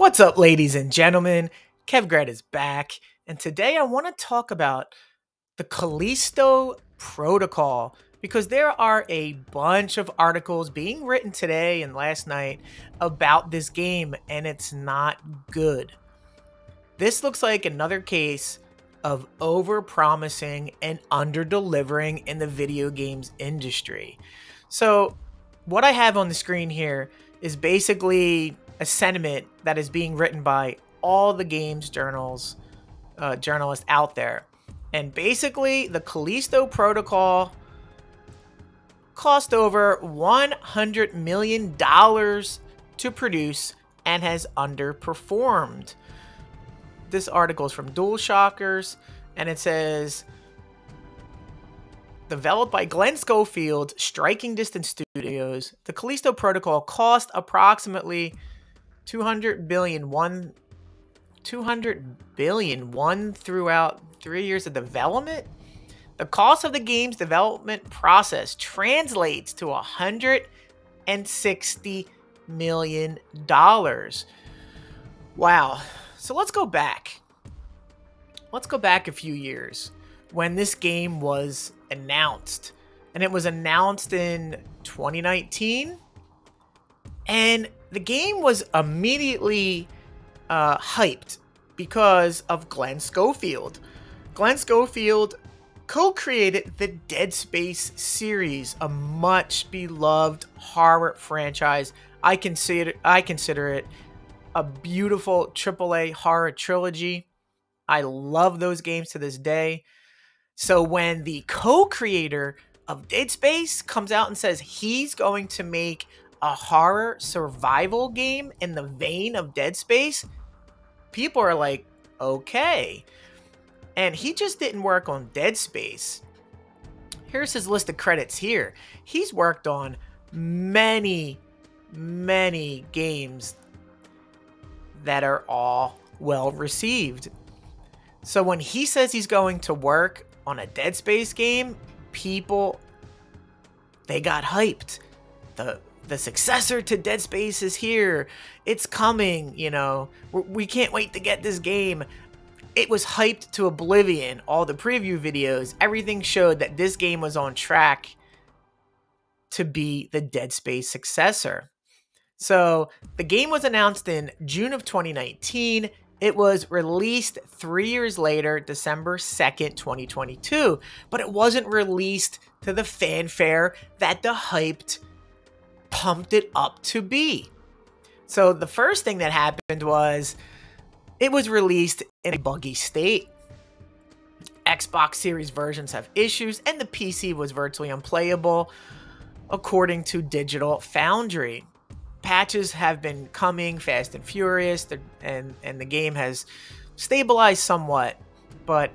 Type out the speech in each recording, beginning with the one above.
What's up, ladies and gentlemen? KevGrad is back, and today I want to talk about the Callisto Protocol because there are a bunch of articles being written today and last night about this game, and it's not good. This looks like another case of over-promising and under-delivering in the video games industry. So, what I have on the screen here is basically a sentiment that is being written by all the games journalists out there. And basically, the Callisto Protocol cost over $100 million to produce and has underperformed. This article is from DualShockers, and it says, developed by Glenn Schofield, Striking Distance Studios, the Callisto Protocol cost approximately $200 billion throughout 3 years of development. The cost of the game's development process translates to $160 million. Wow. So let's go back. Let's go back a few years when this game was announced. And it was announced in 2019. And the game was immediately hyped because of Glenn Schofield. Glenn Schofield co-created the Dead Space series, a much beloved horror franchise. I consider it a beautiful AAA horror trilogy. I love those games to this day. So when the co-creator of Dead Space comes out and says he's going to make a horror survival game in the vein of Dead Space, people are like, okay. And he just didn't work on Dead Space. Here's his list of credits here. He's worked on many games that are all well received. So when he says he's going to work on a Dead Space game, people, they got hyped. The successor to Dead Space is here. It's coming, you know. We can't wait to get this game. It was hyped to oblivion. All the preview videos, everything showed that this game was on track to be the Dead Space successor. So the game was announced in June of 2019. It was released 3 years later, December 2nd, 2022. But it wasn't released to the fanfare that the hyped pumped it up to be. So the first thing that happened was it was released in a buggy state. Xbox Series versions have issues, and the PC was virtually unplayable, according to Digital Foundry. Patches have been coming fast and furious, and the game has stabilized somewhat, but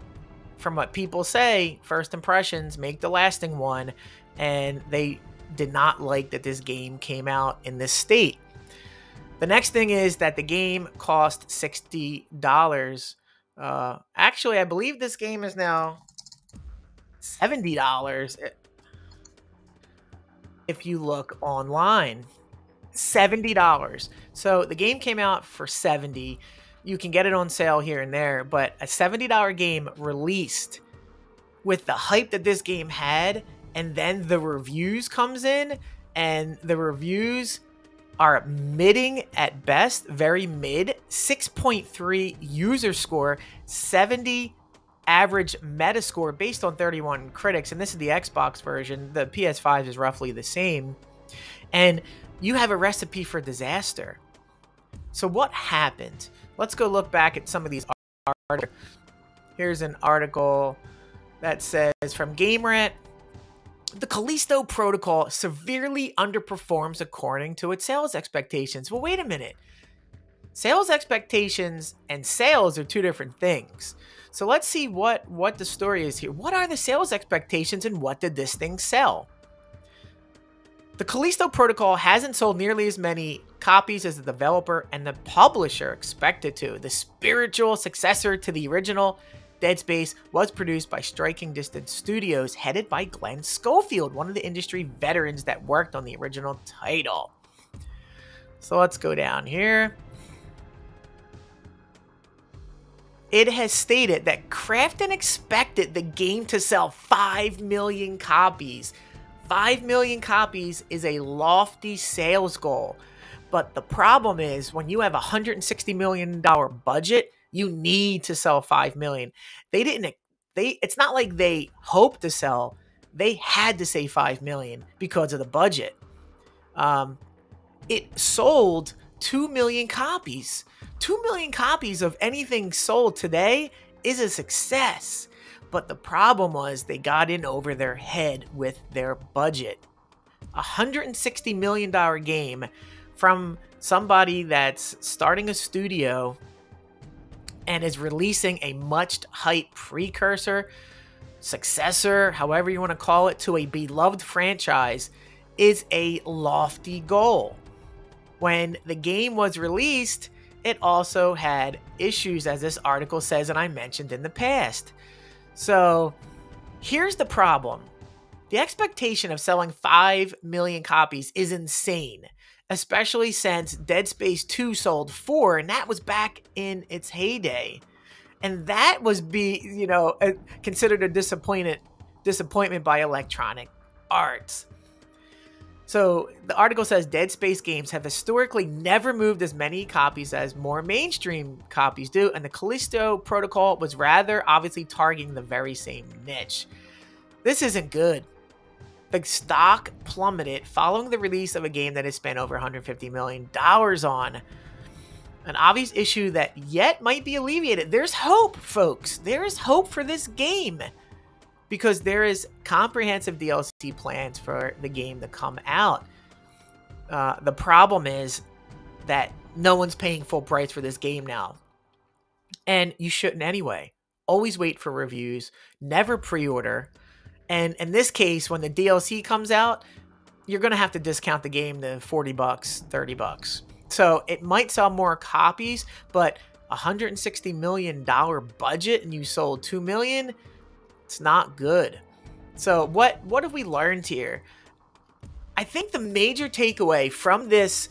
from what people say, first impressions make the lasting one, and they did not like that this game came out in this state. The next thing is that the game cost $60. Actually, I believe this game is now $70 if you look online. $70. So the game came out for $70. You can get it on sale here and there, but a $70 game released with the hype that this game had, and then the reviews comes in, and the reviews are midding at best, very mid, 6.3 user score, 70 average Metascore based on 31 critics, and this is the Xbox version. The PS5 is roughly the same, and you have a recipe for disaster. So what happened? Let's go look back at some of these articles. Here's an article that says from GameRant, the Callisto Protocol severely underperforms according to its sales expectations. Well, wait a minute. Sales expectations and sales are two different things. So let's see what the story is here. What are the sales expectations and what did this thing sell? The Callisto Protocol hasn't sold nearly as many copies as the developer and the publisher expected to. The spiritual successor to the original Dead Space was produced by Striking Distance Studios, headed by Glenn Schofield, one of the industry veterans that worked on the original title. So let's go down here. it has stated that Krafton expected the game to sell 5 million copies. 5 million copies is a lofty sales goal. But the problem is when you have a $160 million budget, you need to sell 5 million. It's not like they hoped to sell. They had to say 5 million because of the budget. It sold 2 million copies. 2 million copies of anything sold today is a success. But the problem was they got in over their head with their budget. A $160 million game from somebody that's starting a studio and is releasing a much-hyped precursor, successor, however you want to call it, to a beloved franchise is a lofty goal. When the game was released, it also had issues, as this article says, and I mentioned in the past. So here's the problem. The expectation of selling 5 million copies is insane, especially since Dead Space 2 sold 4, and that was back in its heyday. And that was considered a disappointment by Electronic Arts. So the article says Dead Space games have historically never moved as many copies as more mainstream copies do, and the Callisto Protocol was rather obviously targeting the very same niche. This isn't good. The stock plummeted following the release of a game that has spent over $150 million on. An obvious issue that yet might be alleviated. There's hope, folks. There is hope for this game, because there is comprehensive DLC plans for the game to come out. The problem is that no one's paying full price for this game now. And you shouldn't anyway. Always wait for reviews. Never pre-order. And in this case, when the DLC comes out, you're going to have to discount the game to $40, $30. So it might sell more copies, but $160 million budget and you sold 2 million, it's not good. So what have we learned here? I think the major takeaway from this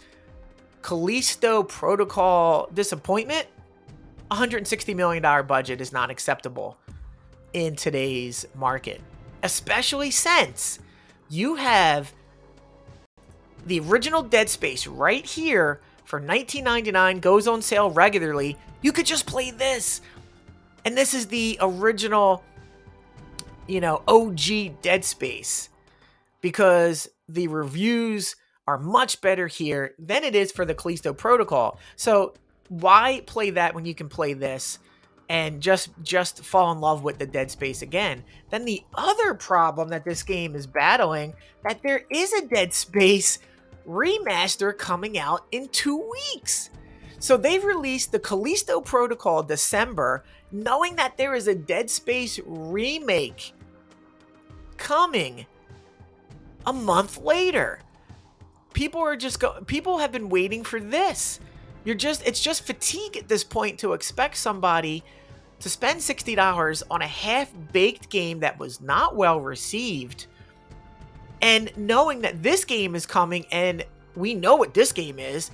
Callisto Protocol disappointment, $160 million budget is not acceptable in today's market, especially since you have the original Dead Space right here for $19.99, goes on sale regularly. You could just play this. And this is the original, OG Dead Space, because the reviews are much better here than it is for the Callisto Protocol. So why play that when you can play this and just fall in love with the Dead Space again? Then the other problem that this game is battling, that there is a Dead Space remaster coming out in 2 weeks. So they've released the Callisto Protocol December, knowing that there is a Dead Space remake coming a month later. People have been waiting for this. It's just fatigue at this point to expect somebody to spend $60 on a half-baked game that was not well received, and knowing that this game is coming and we know what this game is,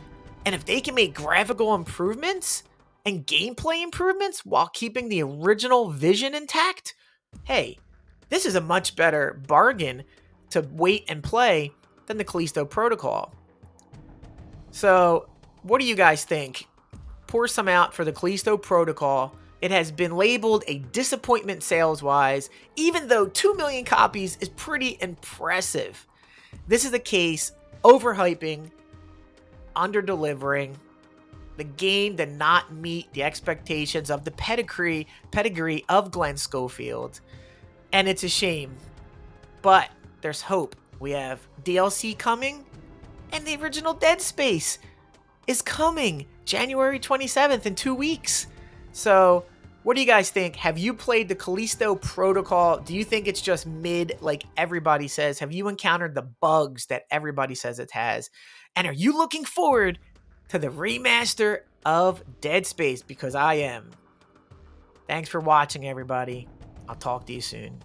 and if they can make graphical improvements and gameplay improvements while keeping the original vision intact, hey, this is a much better bargain to wait and play than the Callisto Protocol. So what do you guys think? Pour some out for the Callisto Protocol. It has been labeled a disappointment sales-wise, even though 2 million copies is pretty impressive. This is the case, overhyping, under-delivering. The game did not meet the expectations of the pedigree of Glenn Schofield, and it's a shame. But there's hope. We have DLC coming, and the original Dead Space is coming January 27th in 2 weeks. So what do you guys think? Have you played the Callisto Protocol? Do you think it's just mid like everybody says? Have you encountered the bugs that everybody says it has? And are you looking forward to the remaster of Dead Space? Because I am. Thanks for watching, everybody. I'll talk to you soon.